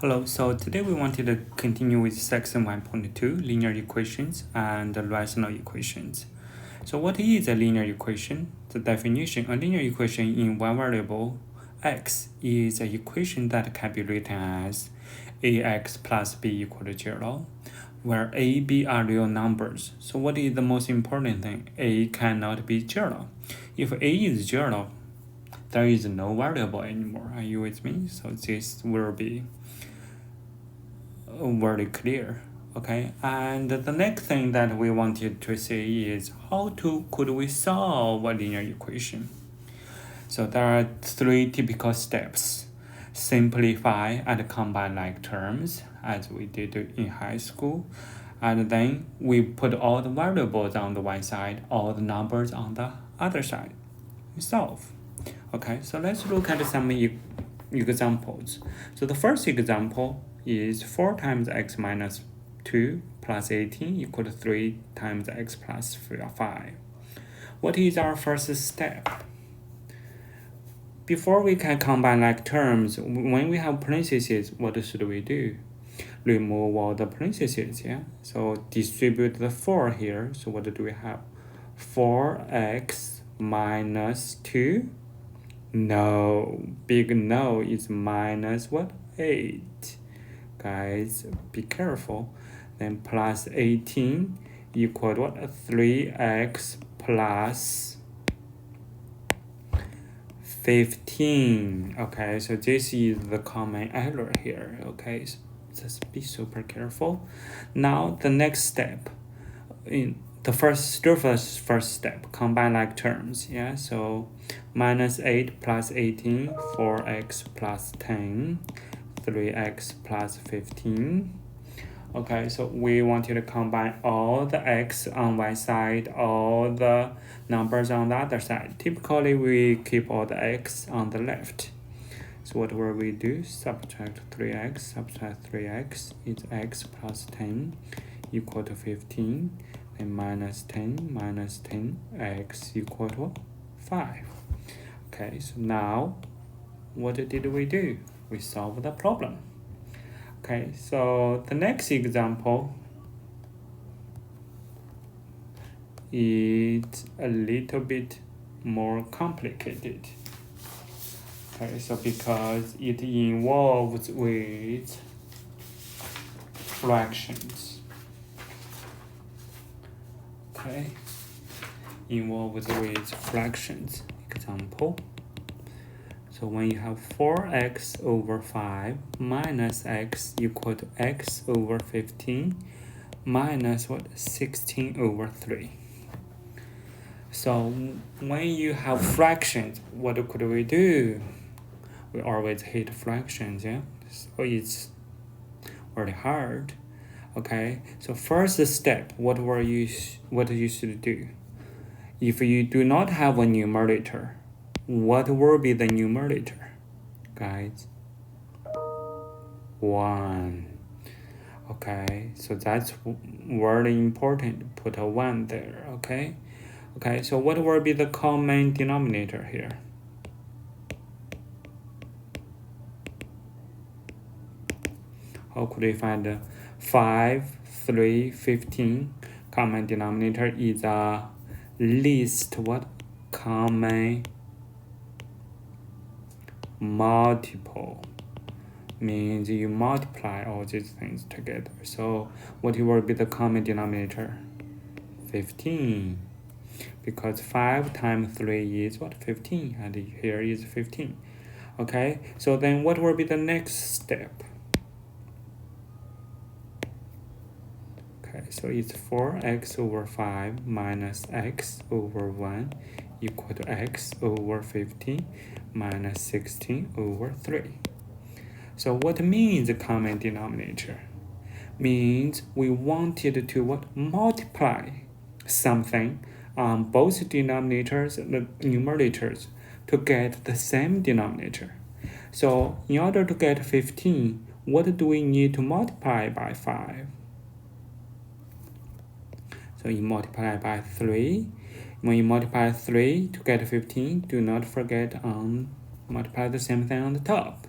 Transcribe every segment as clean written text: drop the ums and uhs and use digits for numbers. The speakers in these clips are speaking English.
Hello, so today we wanted to continue with section 1.2, linear equations and rational equations. So what is a linear equation? The definition, a linear equation in one variable x is an equation that can be written as ax plus b equal to 0, where a, b are real numbers. So what is the most important thing? A cannot be 0. If a is 0, there is no variable anymore. Are you with me? So this will be very clear. Okay, and the next thing that we wanted to see is could we solve a linear equation. So there are three typical steps: simplify and combine like terms, as we did in high school, and then we put all the variables on the one side, all the numbers on the other side. We solve. Okay, so let's look at some examples. So the first example is 4 times x minus 2 plus 18 equal to 3 times x plus 5. What is our first step? Before we can combine like terms, when we have parentheses, what should we do? Remove all the parentheses, yeah? So distribute the 4 here. So what do we have? 4x minus 2. No, big no is minus what? 8. Guys, be careful. Then plus 18 equal to what? 3x plus 15. Okay, so this is the common error here. Okay, so just be super careful. Now the next step, in the first step, combine like terms. Yeah, so minus 8 plus 18, 4x plus 10, 3x plus 15. Okay, so we wanted to combine all the x on one side, all the numbers on the other side. Typically, we keep all the x on the left. So what will we do? Subtract 3x, subtract 3x is x plus 10 equal to 15. And minus 10 minus 10, x equal to 5. Okay, so now what did we do? We solved the problem. Okay, so the next example is a little bit more complicated. Okay, so because it involves with fractions. Okay, involves with fractions. Example. So when you have 4x over 5 minus x equal to x over 15 minus what? 16 over 3. So when you have fractions, what could we do? We always hate fractions, yeah? So it's very hard. Okay, so first step, what you should do? If you do not have a numerator, what will be the numerator, guys? 1. Okay, so that's very important. Put a 1 there. Okay, so what will be the common denominator here? How could we find 5, 3, 15? Common denominator is a least what? Common multiple. Means you multiply all these things together. So what will be the common denominator? 15. Because 5 times 3 is what? 15. And here is 15. Okay, so then what will be the next step? Okay, so it's 4x over 5 minus x over 1 equal to x over 15 minus 16 over 3. So what means the common denominator? Means we wanted to what? Multiply something on both denominators, the numerators, to get the same denominator. So in order to get 15, what do we need to multiply by 5? So you multiply by 3. When you multiply 3 to get 15, do not forget multiply the same thing on the top.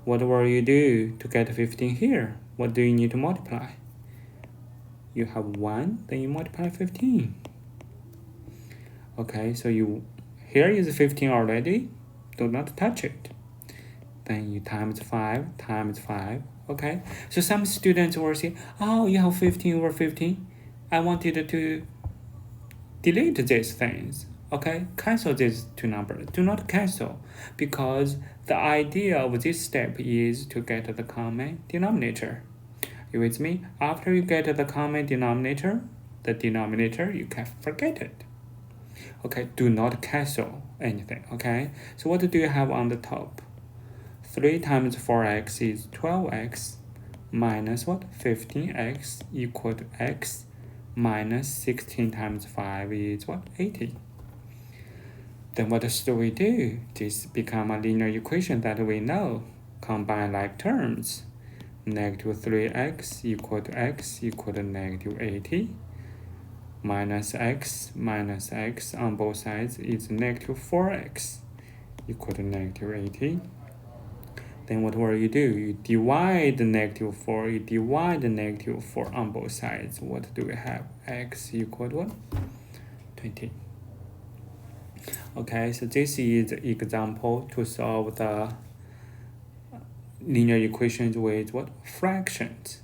what will you do to get 15 here? What do you need to multiply? You have 1, then you multiply 15. Okay, so here is 15 already. Do not touch it. Then you times 5 times 5. Okay, so some students will say, oh, you have 15 over 15. I wanted to delete these things. Okay, cancel these two numbers. Do not cancel, because the idea of this step is to get the common denominator. You with me? After you get the common denominator, the denominator, you can forget it. Okay, do not cancel anything. Okay, so what do you have on the top? 3 times 4x is 12x minus what? 15x equal to x minus 16 times 5 is what? 80. Then what should we do? This become a linear equation that we know. Combine like terms. Negative 3x equal to x equal to negative 80. Minus x on both sides is negative 4x equal to negative 80. Then what will you do? You divide the negative 4, you divide the negative 4 on both sides. What do we have? X equal to what? 20. Okay, so this is the example to solve the linear equations with what? Fractions.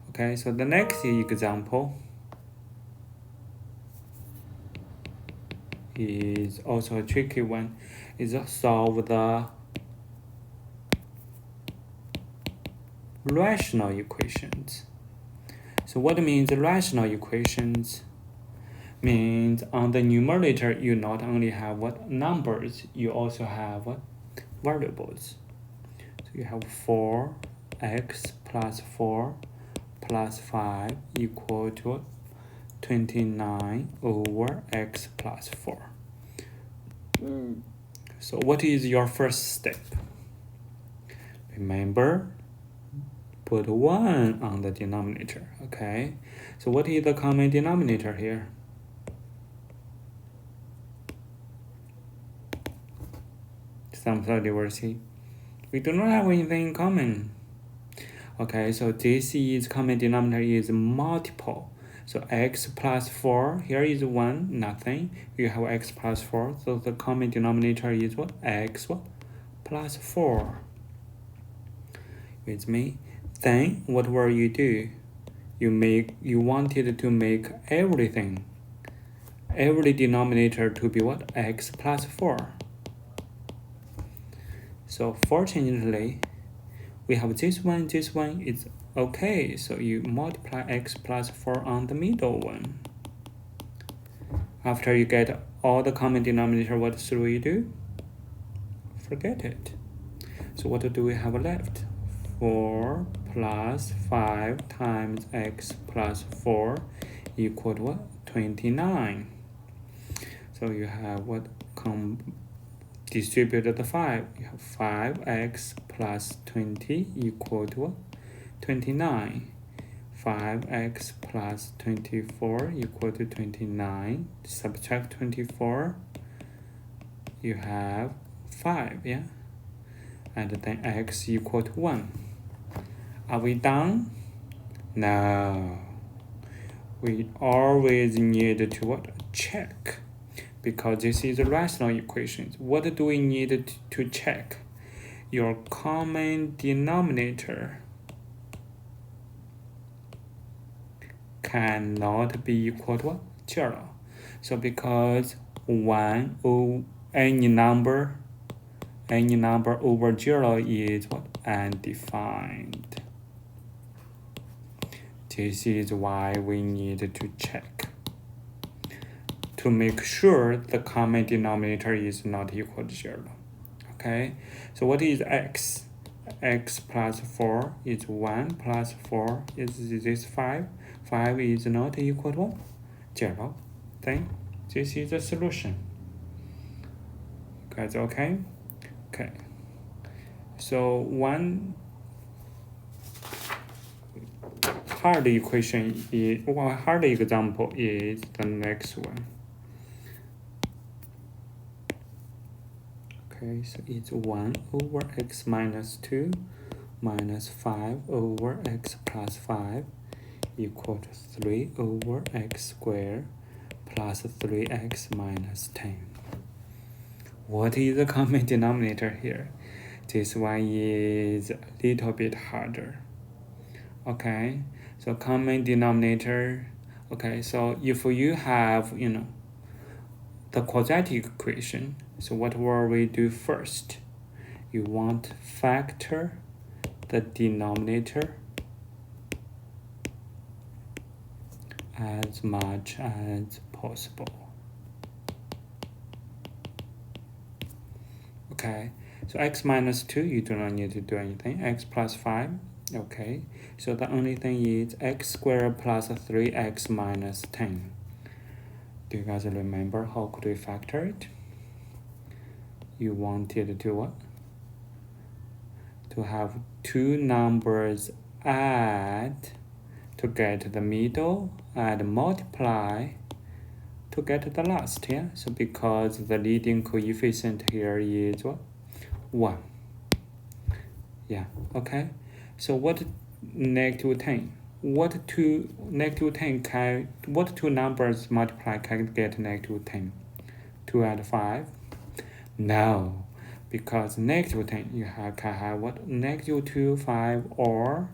Okay, so the next example is also a tricky one. Is solve the rational equations. So what means rational equations? Means on the numerator you not only have what? Numbers, you also have what? Variables. So you have 4x plus 4 plus 5 equal to 29 over x plus 4. So what is your first step? Remember, put 1 on the denominator. Okay, so what is the common denominator here? Somebody will see we do not have anything in common. Okay, so this is common denominator is multiple. So x plus 4, here is 1, nothing. You have x plus 4, so the common denominator is what? X what? Plus 4. With me? Then what will you do? You wanted to make every denominator to be what? X plus 4. So fortunately, we have this one is okay. So you multiply x plus 4 on the middle one. After you get all the common denominator, what should we do? Forget it. So what do we have left? 4 plus 5 times x plus 4 equal to what? 29. So you have what? Distributed the 5. You have 5x plus 20 equal to what? 29. 5x plus 24 equal to 29. Subtract 24. You have 5, yeah? And then x equal to 1. Are we done? No. We always need to what? Check. Because this is a rational equation. What do we need to check? Your common denominator cannot be equal to what? 0. So because any number over 0 is what? Undefined. This is why we need to check to make sure the common denominator is not equal to 0. Okay, so what is x? X plus 4 is 1 plus 4 is this 5. 5 is not equal to 0. Then this is the solution. Guys, okay? Okay. So one hard example is the next one. Okay, so it's 1 over x minus 2 minus 5 over x plus 5 equal to 3 over x squared plus 3x minus 10. What is the common denominator here? This one is a little bit harder. Okay, so common denominator. Okay, so if you have, the quadratic equation, so what will we do first? You want to factor the denominator as much as possible. Okay, so x minus 2, you do not need to do anything. X plus 5, okay. So the only thing is x squared plus 3x minus 10. Do you guys remember how could we factor it? You wanted to what? To have two numbers add to get the middle and multiply to get the last, yeah? So because the leading coefficient here is what? 1. Yeah, okay. So what negative 10? What two numbers multiply can get negative 10? 2 and 5? No, because negative 10 can have what? Negative 2, 5, or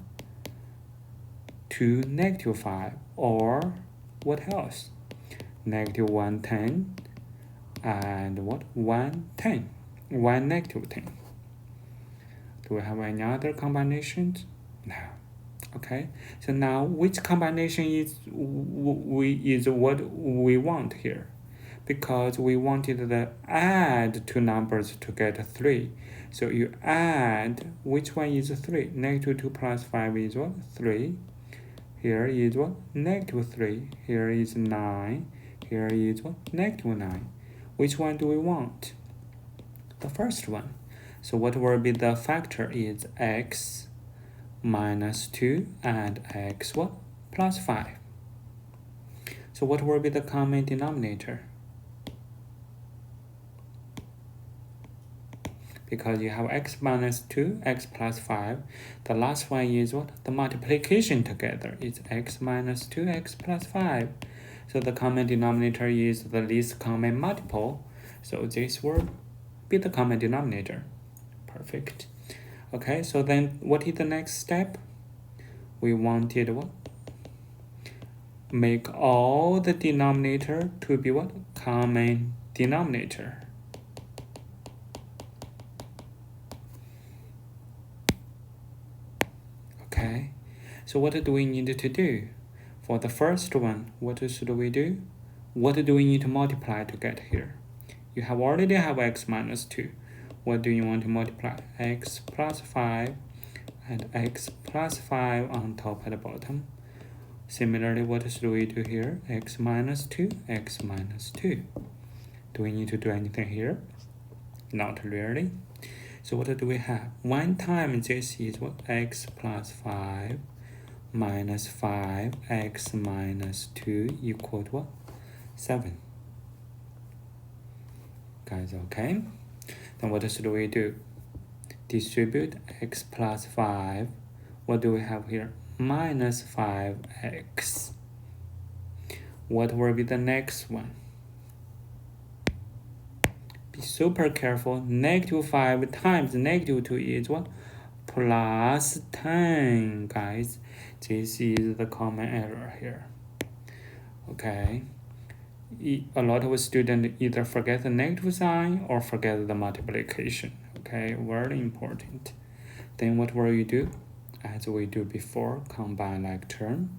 2, negative 5, or what else? Negative 1, 10, and what? 1, 10. 1, negative 10. Do we have any other combinations? No. Okay, so now which combination is what we want here? Because we wanted to add two numbers to get 3. So you add, which one is 3? Negative 2 plus 5 is what? 3. Here is what? Negative 3. Here is 9. Here is what? Negative 9. Which one do we want? The first one. So what will be the factor is x minus 2 and x what? Plus 5. So what will be the common denominator? Because you have x minus 2, x plus 5. The last one is what? The multiplication together is x minus 2, x plus 5. So the common denominator is the least common multiple. So this will be the common denominator. Perfect. Okay, so then what is the next step? We wanted what? Make all the denominator to be what? Common denominator. Okay, so what do we need to do? For the first one, what should we do? What do we need to multiply to get here? You already have x minus 2. What do you want to multiply? X plus 5 and x plus 5 on top and the bottom. Similarly, what should we do here? X minus 2, x minus 2. Do we need to do anything here? Not really. So what do we have? 1 times this is what? X plus 5 minus 5x minus 2 equal to what? 7. Guys, okay? Then what should we do? Distribute x plus 5. What do we have here? Minus 5x. What will be the next one? Be super careful. Negative 5 times negative 2 is what? Plus 10, guys. This is the common error here. Okay. A lot of students either forget the negative sign or forget the multiplication. Okay, very important. Then what will you do? As we do before, combine like term.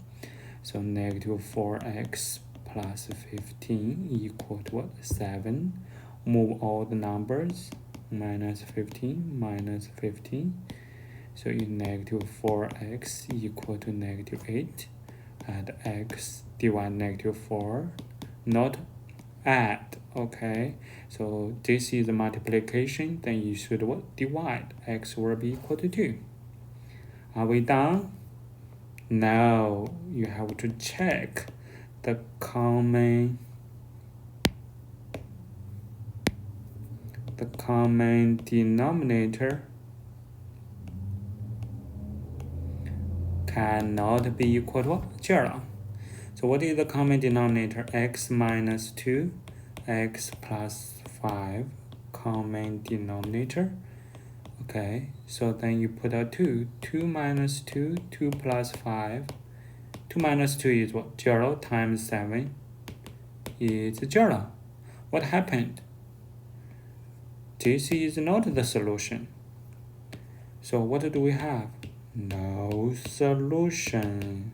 So negative 4x plus 15 equal to what? 7. Move all the numbers. Minus 15, minus 15. So in negative 4x equal to negative 8. And x divide negative 4. Not add, okay? So this is the multiplication. Then you should what? Divide. X will be equal to 2. Are we done? No, you have to check the common the common denominator cannot be equal to what? 0. So what is the common denominator? X minus 2, x plus 5, common denominator. Okay, so then you put a 2. 2 minus 2, 2 plus 5. 2 minus 2 is what? 0 times 7 is 0. What happened? This is not the solution. So what do we have? No solution.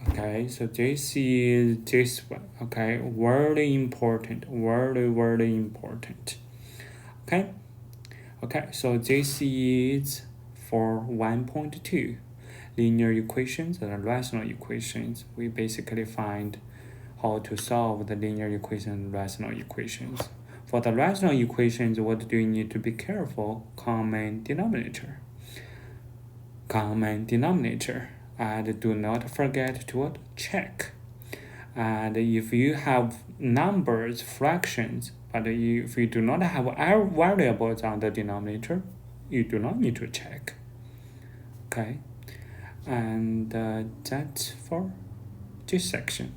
Okay, so this is this one. Okay, very important, very important. Okay, so this is for 1.2 linear equations and rational equations. We basically find how to solve the linear equation and rational equations. For the rational equations, what do you need to be careful? Common denominator. Common denominator. And do not forget to what? Check. And if you have numbers, fractions, but if you do not have variables on the denominator, you do not need to check. Okay, and that's for this section.